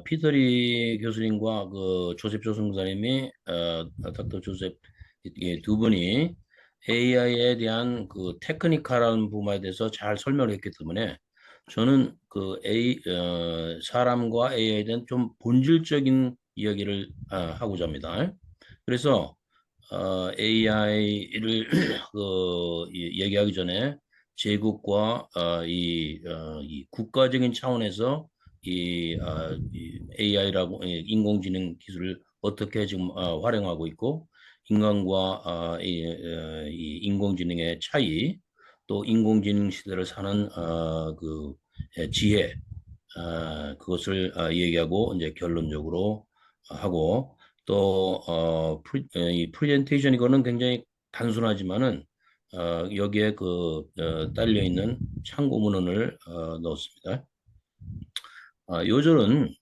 피터리 교수님과 그 조셉 조승자님이 닥터 조셉 두 분이 AI에 대한 그 테크니컬한 부분에 대해서 잘 설명을 했기 때문에 저는 그 사람과 AI에 대한 좀 본질적인 이야기를 하고자 합니다. 그래서 AI를 얘기하기 전에 제국과 이 국가적인 차원에서 이 AI라고 인공지능 기술을 어떻게 지금 활용하고 있고 인간과 이 인공지능의 차이 또 인공지능 시대를 사는 지혜 그것을 얘기하고 이제 결론적으로 하고 또 이 프레젠테이션 이거는 굉장히 단순하지만은 여기에 딸려 있는 참고 문헌을 넣었습니다. 요절은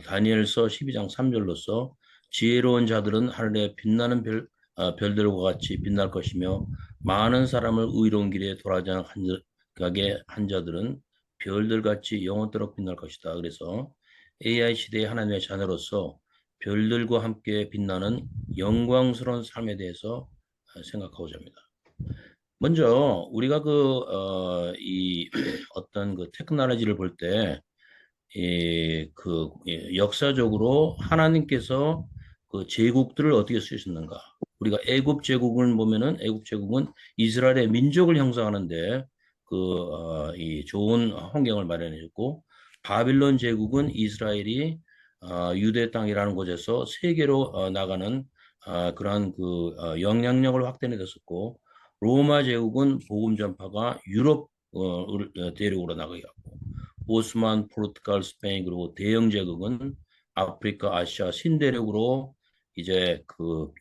다니엘서 12장 3절로서 지혜로운 자들은 하늘에 빛나는 별들과 같이 빛날 것이며 많은 사람을 의로운 길에 가게 한 자들은 별들같이 영원토록 빛날 것이다. 그래서 AI 시대의 하나님의 자녀로서 별들과 함께 빛나는 영광스러운 삶에 대해서 생각하고자 합니다. 먼저 우리가 이 어떤 그 테크놀로지를 볼때 역사적으로 하나님께서 그 제국들을 어떻게 쓰셨는가? 우리가 애굽 제국을 보면은 애굽 제국은 이스라엘의 민족을 형성하는데 이 좋은 환경을 마련해줬고 바빌론 제국은 이스라엘이 유대 땅이라는 곳에서 세계로 나가는 그러한 영향력을 확대해줬었고 로마 제국은 복음 전파가 유럽 대륙으로 나가게 하고 오스만, 포르투갈, 스페인 그리고 대영 제국은 아프리카, 아시아 신대륙으로 이제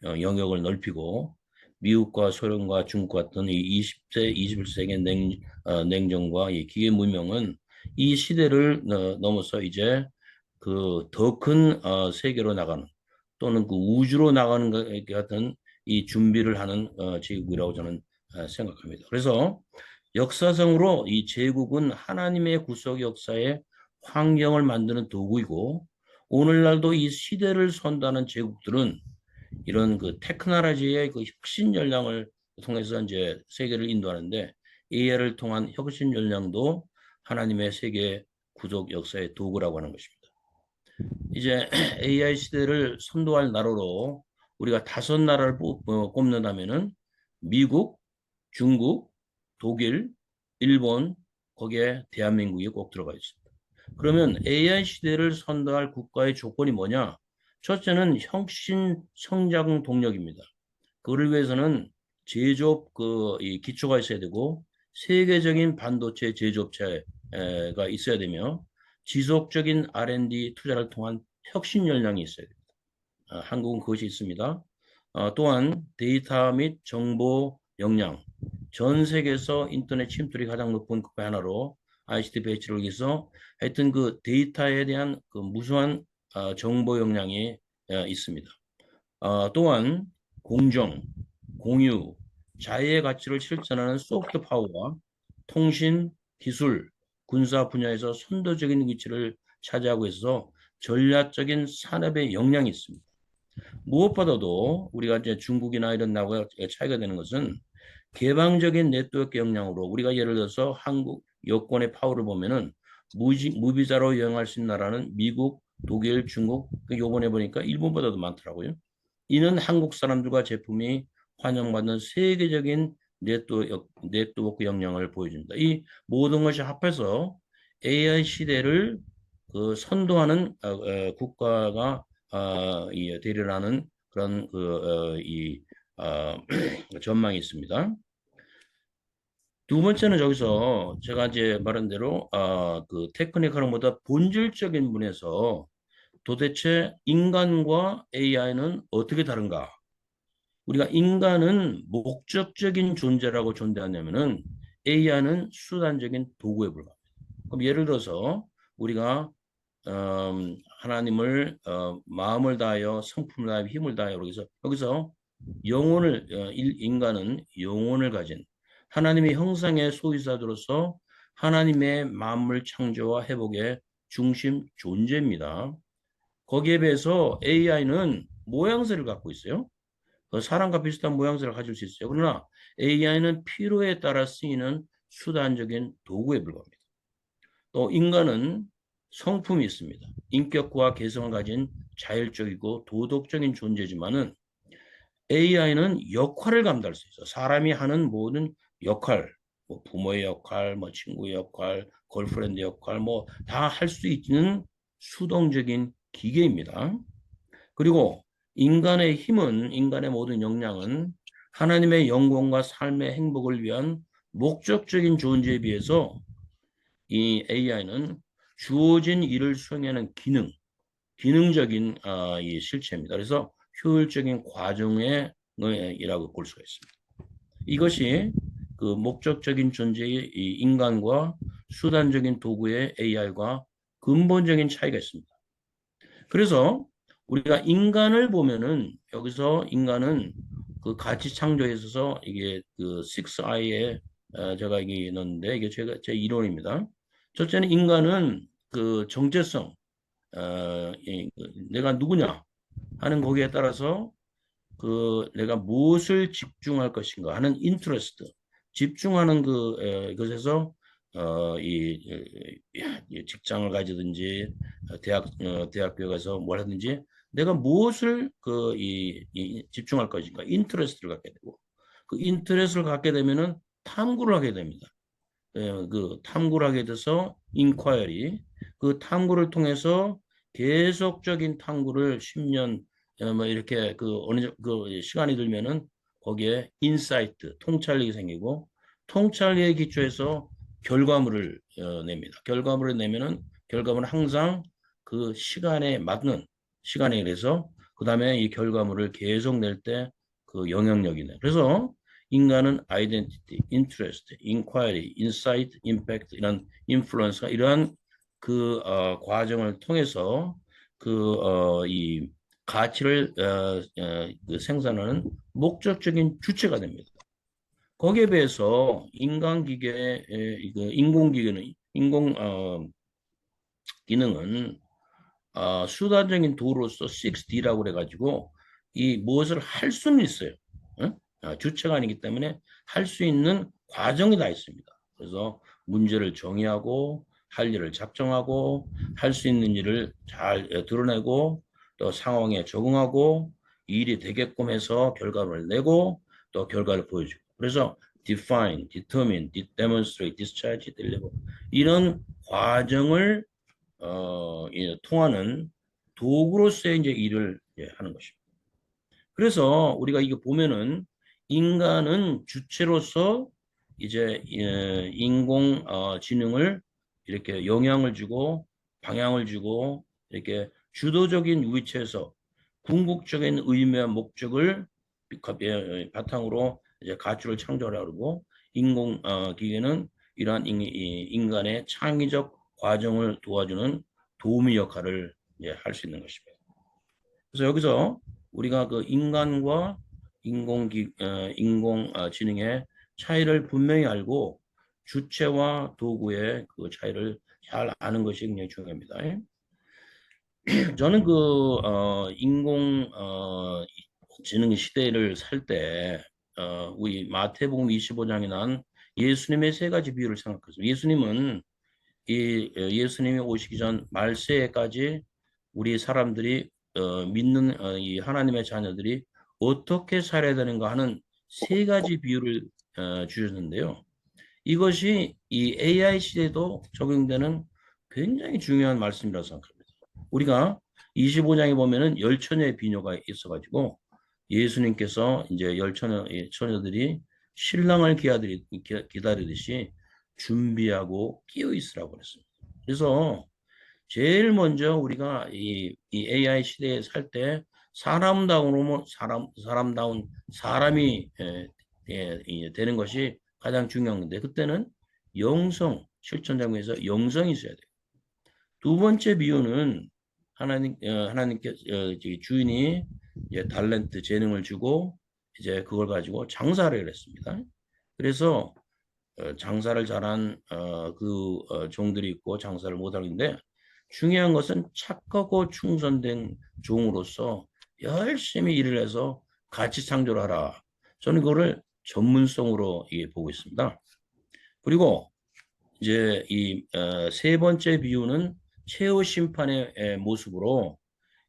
영역을 넓히고 미국과 소련과 중국 같은 이 20세, 21세기 냉전과 이 기계 문명은 이 시대를 넘어서 이제 더 큰 세계로 나가는 또는 그 우주로 나가는 것 같은 이 준비를 하는 제국이라고 저는 생각합니다. 그래서 역사상으로 이 제국은 하나님의 구속 역사의 환경을 만드는 도구이고 오늘날도 이 시대를 선도하는 제국들은 이런 그 테크놀로지의 그 혁신 전략을 통해서 이제 세계를 인도하는데 AI를 통한 혁신 전략도 하나님의 세계 구속 역사의 도구라고 하는 것입니다. 이제 AI 시대를 선도할 나라로 우리가 5나라를 꼽는다면은 미국, 중국, 독일, 일본, 거기에 대한민국이 꼭 들어가 있습니다. 그러면 AI 시대를 선도할 국가의 조건이 뭐냐? 첫째는 혁신 성장 동력입니다. 그를 위해서는 제조업 이 기초가 있어야 되고 세계적인 반도체 제조업체가 있어야 되며 지속적인 R&D 투자를 통한 혁신 역량이 있어야 됩니다. 한국은 그것이 있습니다. 또한 데이터 및 정보 역량, 전 세계에서 인터넷 침투율이 가장 높은 국가 하나로 ICT 배치를 위해서 하여튼 그 데이터에 대한 그 무수한 정보 역량이 있습니다. 또한 공정, 공유, 자유의 가치를 실천하는 소프트 파워와 통신, 기술, 군사 분야에서 선도적인 위치를 차지하고 있어서 전략적인 산업의 역량이 있습니다. 무엇보다도 우리가 이제 중국이나 이런 나라와 차이가 되는 것은 개방적인 네트워크 역량으로 우리가 예를 들어서 한국 여권의 파워를 보면은 무비자로 여행할 수 있는 나라는 미국, 독일, 중국, 요번에 보니까 일본보다도 많더라고요. 이는 한국 사람들과 제품이 환영받는 세계적인 네트워크 역량을 보여줍니다. 이 모든 것이 합해서 AI 시대를 선도하는 국가가 되리라는 그런 전망이 있습니다. 두 번째는 저기서 제가 이제 말한 대로 그 테크니컬보다 본질적인 부분에서 도대체 인간과 AI는 어떻게 다른가? 우리가 인간은 목적적인 존재라고 존재하냐면은 AI는 수단적인 도구에 불과합니다. 그럼 예를 들어서 우리가 하나님을 마음을 다하여 성품을 다하여 힘을 다하여 그래서 여기서 인간은 영혼을 가진 하나님의 형상의 소유자들로서 하나님의 만물 창조와 회복에 중심 존재입니다. 거기에 비해서 AI는 모양새를 갖고 있어요. 사람과 비슷한 모양새를 가질 수 있어요. 그러나 AI는 필요에 따라 쓰이는 수단적인 도구에 불과합니다. 또 인간은 성품이 있습니다. 인격과 개성을 가진 자율적이고 도덕적인 존재지만은 AI는 역할을 감당할 수 있어요. 사람이 하는 모든 역할, 뭐 부모의 역할, 뭐 친구의 역할, 걸프렌드 역할, 뭐 다 할 수 있는 수동적인 기계입니다. 그리고 인간의 힘은, 인간의 모든 역량은 하나님의 영광과 삶의 행복을 위한 목적적인 존재에 비해서 이 AI는 주어진 일을 수행하는 기능적인 이 실체입니다. 그래서 효율적인 과정의 이라고 볼 수가 있습니다. 이것이 그 목적적인 존재의 이 인간과 수단적인 도구의 AI가 근본적인 차이가 있습니다. 그래서 우리가 인간을 보면은 여기서 인간은 그 가치 창조에 있어서 이게 그 6I에 제가 이게 넣었는데 이게 제 이론입니다. 첫째는 인간은 그 정체성, 내가 누구냐 하는 거기에 따라서 그 내가 무엇을 집중할 것인가 하는 인트레스트, 집중하는 것에서 이 직장을 가지든지 대학교에 가서 뭘 하든지 내가 무엇을 집중할 것인가 인트레스트를 갖게 되고 그 인트레스트를 갖게 되면은 탐구를 하게 됩니다. 그 탐구를 하게 돼서 인콰이리 그 탐구를 통해서 계속적인 탐구를 10년 뭐 이렇게 그 어느 그 시간이 들면은 거기에 인사이트 통찰력이 생기고 통찰력에 기초해서 결과물을 냅니다. 결과물을 내면은 결과물은 항상 그 시간에 맞는 시간에 그래서 그다음에 이 결과물을 계속 낼 때 그 영향력이 네. 그래서 인간은 아이덴티티, 인트레스트, 인콰이리, 인사이트, 임팩트 이런 인플루언스가 이러한 과정을 통해서 이 가치를 그 생산하는 목적적인 주체가 됩니다. 거기에 비해서 인간기계, 인공기계는 인공 기능은 수단적인 도구로서 6D라고 그래가지고 이 무엇을 할 수는 있어요. 응? 주체가 아니기 때문에 할 수 있는 과정이 다 있습니다. 그래서 문제를 정의하고 할 일을 작정하고 할 수 있는 일을 잘 드러내고 또 상황에 적응하고 일이 되게끔 해서 결과를 내고 또 결과를 보여주고 그래서 define, determine, demonstrate, discharge, deliver 이런 과정을 통하는 도구로서의 이제 일을 하는 것입니다. 그래서 우리가 이거 보면은 인간은 주체로서 이제 인공 지능을 이렇게 영향을 주고 방향을 주고 이렇게 주도적인 위치에서 궁극적인 의미와 목적을 바탕으로 이제 가치를 창조하려고 그러고 인공 기계는 이러한 인간의 창의적 과정을 도와주는 도우미 역할을 할 수 있는 것입니다. 그래서 여기서 우리가 그 인간과 인공지능의 차이를 분명히 알고 주체와 도구의 그 차이를 잘 아는 것이 굉장히 중요합니다. 저는 인공 지능 시대를 살 때 우리 마태복음 25장에 난 예수님의 세 가지 비유를 생각했습니다. 예수님은 예수님이 오시기 전 말세까지 우리 사람들이 믿는 이 하나님의 자녀들이 어떻게 살아야 되는가 하는 세 가지 비유를 주셨는데요. 이것이 이 AI 시대에도 적용되는 굉장히 중요한 말씀이라고 생각합니다. 우리가 25장에 보면은 열 처녀의 비유가 있어가지고 예수님께서 이제 열 처녀들이 신랑을 기다리듯이 준비하고 끼어 있으라고 그랬습니다. 그래서 제일 먼저 우리가 이 AI 시대에 살 때 사람다운 사람이 되는 것이 가장 중요한 건데 그때는 실천 장면에서 영성이 있어야 돼요. 두 번째 비유는 하나님께 주인이 달란트 재능을 주고 이제 그걸 가지고 장사를 했습니다. 그래서 장사를 잘한 종들이 있고 장사를 못하는데 중요한 것은 착하고 충성된 종으로서 열심히 일을 해서 가치 창조를 하라. 저는 그거를 전문성으로 보고 있습니다. 그리고 이제 이 세 번째 비유는 최후 심판의 모습으로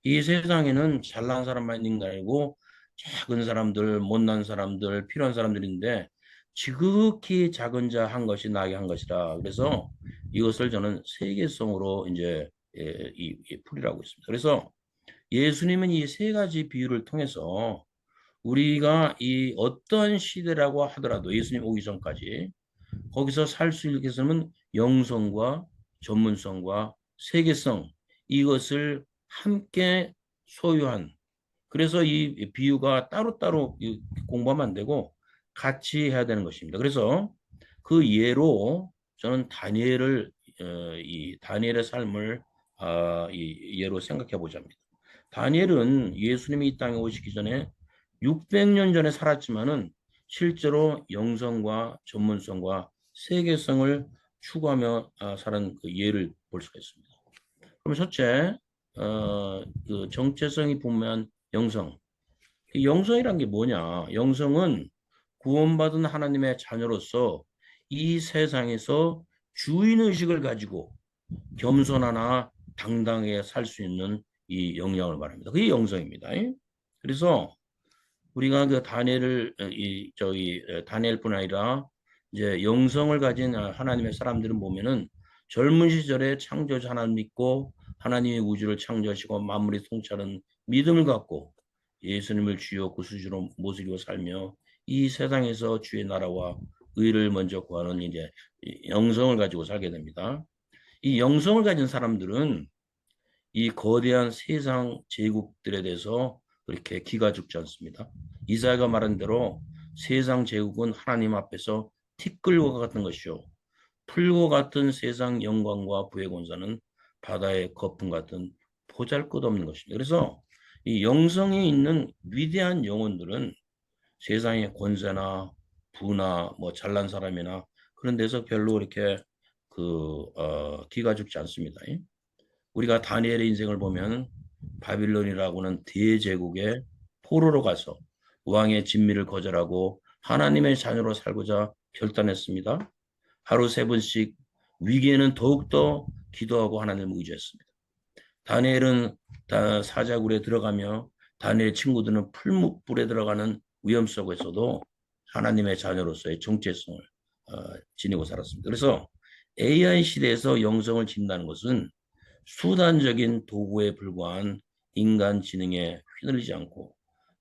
이 세상에는 잘난 사람만 있는 게 아니고 작은 사람들, 못난 사람들, 필요한 사람들인데 지극히 작은 자 한 것이 나에게 한 것이라. 그래서 이것을 저는 세계성으로 이제 풀이라고 있습니다. 그래서 예수님은 이 세 가지 비유를 통해서 우리가 이 어떤 시대라고 하더라도 예수님 오기 전까지 거기서 살 수 있게 해서는 영성과 전문성과 세계성 이것을 함께 소유한 그래서 이 비유가 따로따로 공부하면 안 되고 같이 해야 되는 것입니다. 그래서 그 예로 저는 이 다니엘의 삶을 이 예로 생각해 보자입니다. 다니엘은 예수님이 이 땅에 오시기 전에 600년 전에 살았지만은 실제로 영성과 전문성과 세계성을 추구하며 살은 그 예를 볼 수가 있습니다. 그럼 첫째, 그 정체성이 분명한 영성. 이 영성이란 게 뭐냐? 영성은 구원받은 하나님의 자녀로서 이 세상에서 주인의식을 가지고 겸손하나 당당하게 살 수 있는 이 영향을 말합니다. 그게 영성입니다. 그래서 우리가 그 다니엘뿐 아니라 이제 영성을 가진 하나님의 사람들은 보면은 젊은 시절에 창조주 하나님 믿고 하나님의 우주를 창조하시고 만물이 통찰은 믿음을 갖고 예수님을 주요 구주로 모시고 살며 이 세상에서 주의 나라와 의를 먼저 구하는 이제 영성을 가지고 살게 됩니다. 이 영성을 가진 사람들은 이 거대한 세상 제국들에 대해서 그렇게 기가 죽지 않습니다. 이사야가 말한 대로 세상 제국은 하나님 앞에서 티끌과 같은 것이요. 풀과 같은 세상 영광과 부의 권세는 바다의 거품 같은 보잘것없는 것입니다. 그래서 이 영성이 있는 위대한 영혼들은 세상의 권세나 부나 뭐 잘난 사람이나 그런 데서 별로 이렇게 기가 죽지 않습니다. 우리가 다니엘의 인생을 보면 바빌론이라고는 대제국의 포로로 가서 왕의 진미를 거절하고 하나님의 자녀로 살고자 결단했습니다. 하루 3번씩 위기에는 더욱더 기도하고 하나님을 의지했습니다. 다니엘은 사자굴에 들어가며 다니엘 친구들은 풀무불에 들어가는 위험 속에서도 하나님의 자녀로서의 정체성을 지니고 살았습니다. 그래서 AI 시대에서 영성을 짓는다는 것은 수단적인 도구에 불과한 인간 지능에 휘둘리지 않고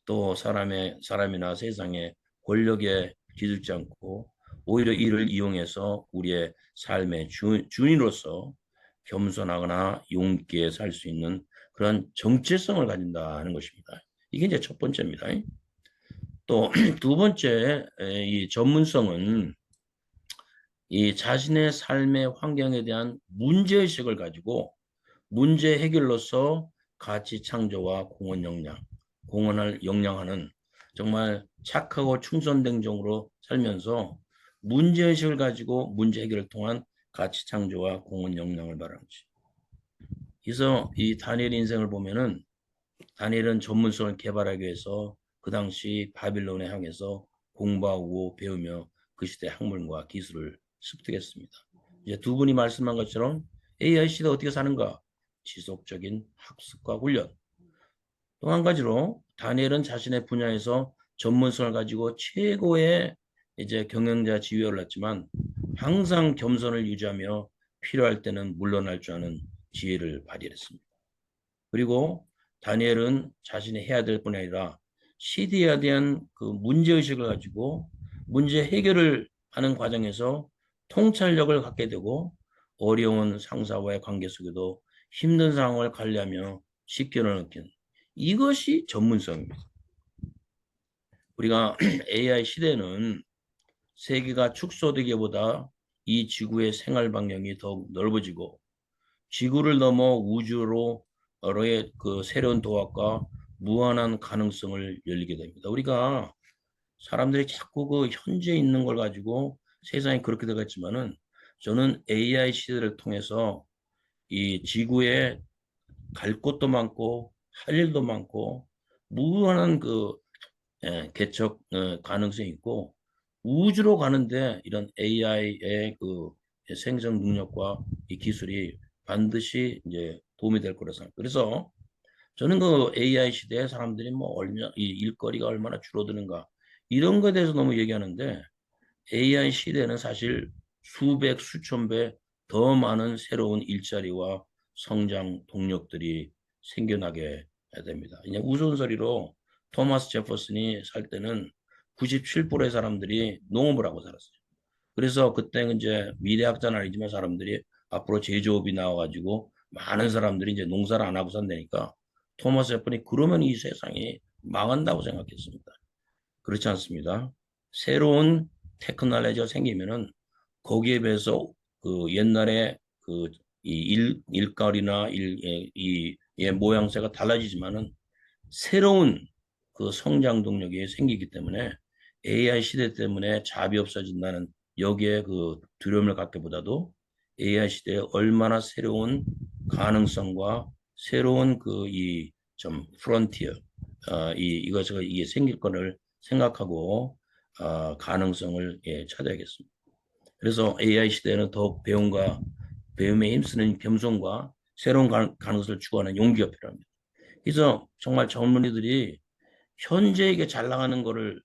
또 사람이나 세상의 권력에 기들지 않고 오히려 이를 이용해서 우리의 삶의 주인으로서 겸손하거나 용기에 살 수 있는 그런 정체성을 가진다는 것입니다. 이게 이제 첫 번째입니다. 또 두 번째 이 전문성은 이 자신의 삶의 환경에 대한 문제의식을 가지고 문제 해결로서 가치 창조와 공헌을 역량하는 정말 착하고 충성된 종으로 살면서 문제의식을 가지고 문제 해결을 통한 가치 창조와 공헌 역량을 말하는 것이. 그래서 이 다니엘 인생을 보면은 다니엘은 전문성을 개발하기 위해서 그 당시 바빌론에 향해서 공부하고 배우며 그 시대 학문과 기술을 습득했습니다. 이제 두 분이 말씀한 것처럼 AI 시대 어떻게 사는가? 지속적인 학습과 훈련. 또 한 가지로 다니엘은 자신의 분야에서 전문성을 가지고 최고의 이제 경영자 지위에 올랐지만 항상 겸손을 유지하며 필요할 때는 물러날 줄 아는 지혜를 발휘했습니다. 그리고 다니엘은 자신이 해야 될 뿐 아니라 시대에 대한 그 문제의식을 가지고 문제 해결을 하는 과정에서 통찰력을 갖게 되고 어려운 상사와의 관계 속에도 힘든 상황을 관리하며 식견을 느끼는 이것이 전문성입니다. 우리가 AI 시대는 세계가 축소되기보다 이 지구의 생활 반경이 더욱 넓어지고 지구를 넘어 우주로의 그 새로운 도학과 무한한 가능성을 열리게 됩니다. 우리가 사람들이 자꾸 그 현재 있는 걸 가지고 세상이 그렇게 되겠지만은 저는 AI 시대를 통해서 이 지구에 갈 곳도 많고 할 일도 많고 무한한 개척 가능성이 있고 우주로 가는데 이런 AI의 그 생성 능력과 이 기술이 반드시 이제 도움이 될 거라고 생각합니다. 그래서 저는 그 AI 시대에 사람들이 뭐 얼마 이 일거리가 얼마나 줄어드는가 이런 거에 대해서 너무 얘기하는데 AI 시대는 사실 수백 수천 배 더 많은 새로운 일자리와 성장 동력들이 생겨나게 됩니다. 그냥 우스갯소리로 토마스 제퍼슨이 살 때는 97%의 사람들이 농업을 하고 살았어요. 그래서 그때 이제 미래학자는 아니지만 사람들이 앞으로 제조업이 나와가지고 많은 사람들이 이제 농사를 안 하고 산다니까 토마스 제퍼슨이 그러면 이 세상이 망한다고 생각했습니다. 그렇지 않습니다. 새로운 테크놀로지가 생기면은 거기에 비해서 그 옛날에 그 이 일거리나 이 모양새가 달라지지만은 새로운 그 성장 동력이 생기기 때문에 AI 시대 때문에 잡이 없어진다는 여기에 그 두려움을 갖기보다도 AI 시대에 얼마나 새로운 가능성과 새로운 그 이 좀 프론티어 이것이 이게 생길 거를 생각하고 가능성을 찾아야겠습니다. 그래서 AI 시대는 더욱 배움에 힘쓰는 겸손과 새로운 가능성을 추구하는 용기가 필요합니다. 그래서 정말 젊은이들이 현재 이게 잘 나가는 거를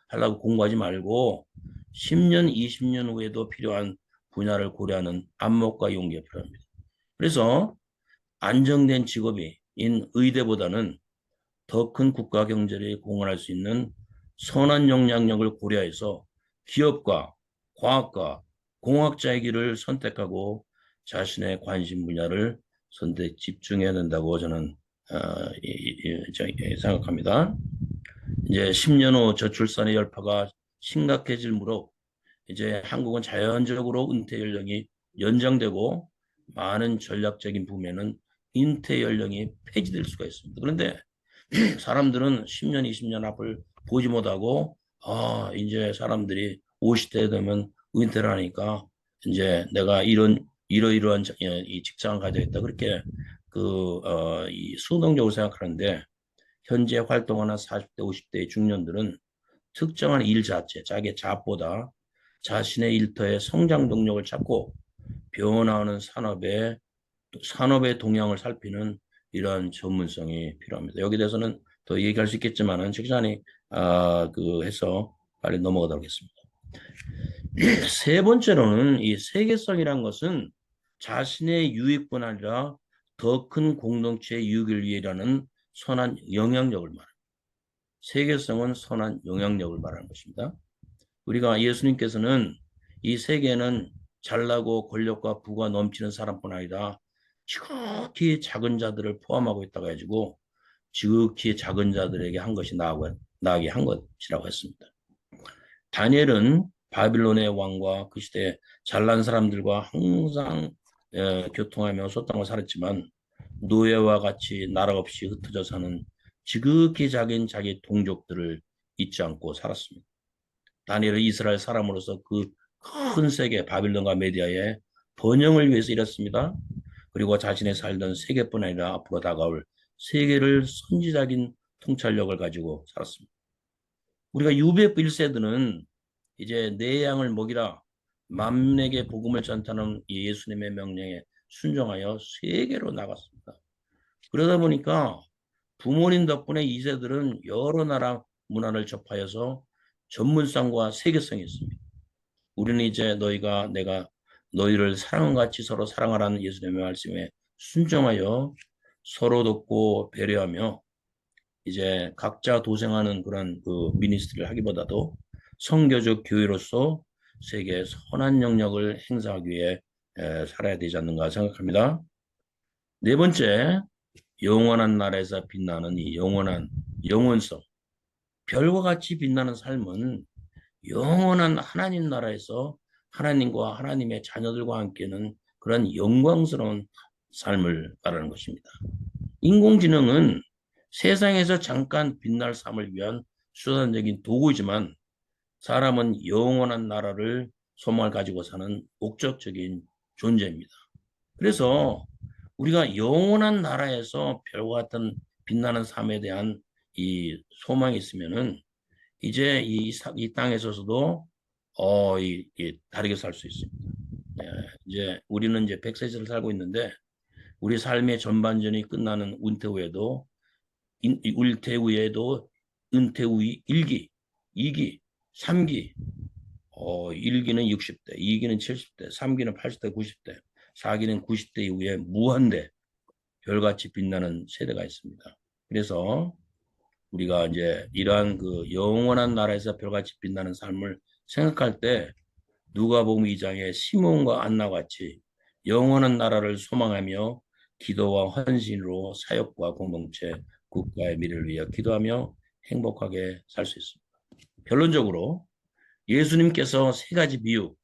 하려고 공부하지 말고 10년, 20년 후에도 필요한 분야를 고려하는 안목과 용기가 필요합니다. 그래서 안정된 직업인 의대보다는 더 큰 국가 경제에 공헌할 수 있는 선한 영향력을 고려해서 기업과 과학과 공학자의 길을 선택하고 자신의 관심 분야를 선택 집중해야 된다고 저는 생각합니다. 이제 10년 후 저출산의 여파가 심각해질 무렵 이제 한국은 자연적으로 은퇴 연령이 연장되고 많은 전략적인 부분에는 은퇴 연령이 폐지될 수가 있습니다. 그런데 사람들은 10년, 20년 앞을 보지 못하고 이제 사람들이 50대 되면 은퇴를 하니까 이제 내가 이러이러한 이 직장을 가져야겠다. 그렇게 이 수동적으로 생각하는데 현재 활동하는 40대, 50대의 중년들은 특정한 일 자체, 자기의 잡보다 자신의 일터의 성장 동력을 찾고 변화하는 산업의 동향을 살피는 이러한 전문성이 필요합니다. 여기 대해서는 더 얘기할 수 있겠지만은 책장이 해서 빨리 넘어가도록 하겠습니다. 세 번째로는 이 세계성이란 것은 자신의 유익뿐 아니라 더 큰 공동체의 유익을 위해라는 선한 영향력을 말합니다. 세계성은 선한 영향력을 말하는 것입니다. 우리가 예수님께서는 이 세계는 잘나고 권력과 부가 넘치는 사람뿐 아니라 지극히 작은 자들을 포함하고 있다고 해가지고 지극히 작은 자들에게 한 것이 나에게 한 것이라고 했습니다. 다니엘은 바빌론의 왕과 그 시대 잘난 사람들과 항상 교통하며 소통을 살았지만 노예와 같이 나라 없이 흩어져 사는 지극히 작은 자기 동족들을 잊지 않고 살았습니다. 다니엘은 이스라엘 사람으로서 그 큰 세계 바빌론과 메디아의 번영을 위해서 일했습니다. 그리고 자신의 살던 세계뿐 아니라 앞으로 다가올 세계를 선지적인 통찰력을 가지고 살았습니다. 우리가 UBF 1세들은 이제 내 양을 먹이라 만민에게 복음을 전하는 예수님의 명령에 순종하여 세계로 나갔습니다. 그러다 보니까 부모님 덕분에 2세들은 여러 나라 문화를 접하여서 전문성과 세계성이 있습니다. 우리는 이제 내가 너희를 사랑과 같이 서로 사랑하라는 예수님의 말씀에 순종하여 서로 돕고 배려하며 이제 각자 도생하는 그런 그 미니스트리를 하기보다도 선교적 교회로서 세계의 선한 영역을 행사하기 위해 살아야 되지 않는가 생각합니다. 네 번째, 영원한 나라에서 빛나는 이 영원한 영원성. 별과 같이 빛나는 삶은 영원한 하나님 나라에서 하나님과 하나님의 자녀들과 함께는 그런 영광스러운 삶을 말하는 것입니다. 인공지능은 세상에서 잠깐 빛날 삶을 위한 수단적인 도구이지만 사람은 영원한 나라를 소망을 가지고 사는 목적적인 존재입니다. 그래서 우리가 영원한 나라에서 별과 같은 빛나는 삶에 대한 이 소망이 있으면은 이제 이 땅에 있어서도 다르게 살 수 있습니다. 예, 이제 우리는 이제 100세 시대를 살고 있는데 우리 삶의 전반전이 끝나는 은퇴 후에도 은퇴 후에도 은퇴 후 1기, 2기, 3기, 1기는 60대, 2기는 70대, 3기는 80대, 90대, 4기는 90대 이후에 무한대 별같이 빛나는 세대가 있습니다. 그래서 우리가 이제 이러한 그 영원한 나라에서 별같이 빛나는 삶을 생각할 때 누가복음 2장의 시몬과 안나 같이 영원한 나라를 소망하며 기도와 헌신으로 사역과 공동체, 국가의 미래를 위해 기도하며 행복하게 살 수 있습니다. 결론적으로 예수님께서 세 가지 비유,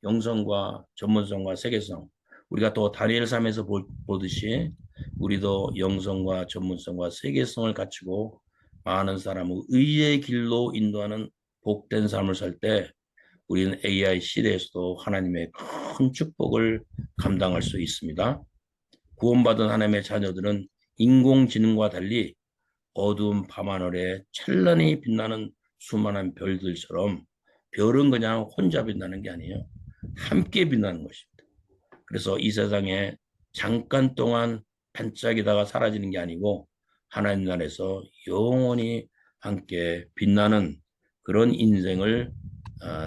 영성과 전문성과 세계성, 우리가 또 다니엘 3에서 보듯이 우리도 영성과 전문성과 세계성을 갖추고 많은 사람을 의의 길로 인도하는 복된 삶을 살 때 우리는 AI 시대에서도 하나님의 큰 축복을 감당할 수 있습니다. 구원받은 하나님의 자녀들은 인공지능과 달리 어두운 밤하늘에 찬란히 빛나는 수많은 별들처럼 별은 그냥 혼자 빛나는 게 아니에요. 함께 빛나는 것입니다. 그래서 이 세상에 잠깐 동안 반짝이다가 사라지는 게 아니고 하나님 나라에서 영원히 함께 빛나는 그런 인생을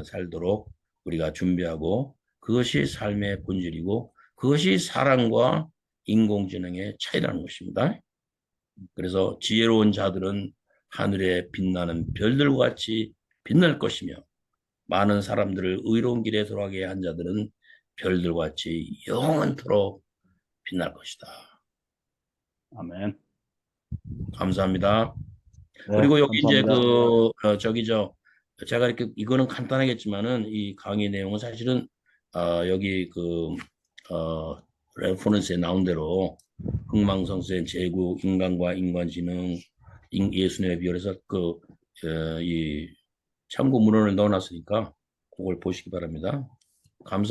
살도록 우리가 준비하고 그것이 삶의 본질이고 그것이 사랑과 인공지능의 차이라는 것입니다. 그래서 지혜로운 자들은 하늘에 빛나는 별들과 같이 빛날 것이며 많은 사람들을 의로운 길에 돌아가게 한 자들은 별들과 같이 영원토록 빛날 것이다. 아멘. 감사합니다. 네, 그리고 여기 이제 감사합니다. 제가 이렇게 이거는 간단하겠지만은 이 강의 내용은 사실은 여기 레퍼런스에 나온 대로 흥망성쇠 제국 인간과 인간지능 예수님에 비유해서 이 참고 문헌을 넣어놨으니까 그걸 보시기 바랍니다. 감사합니다.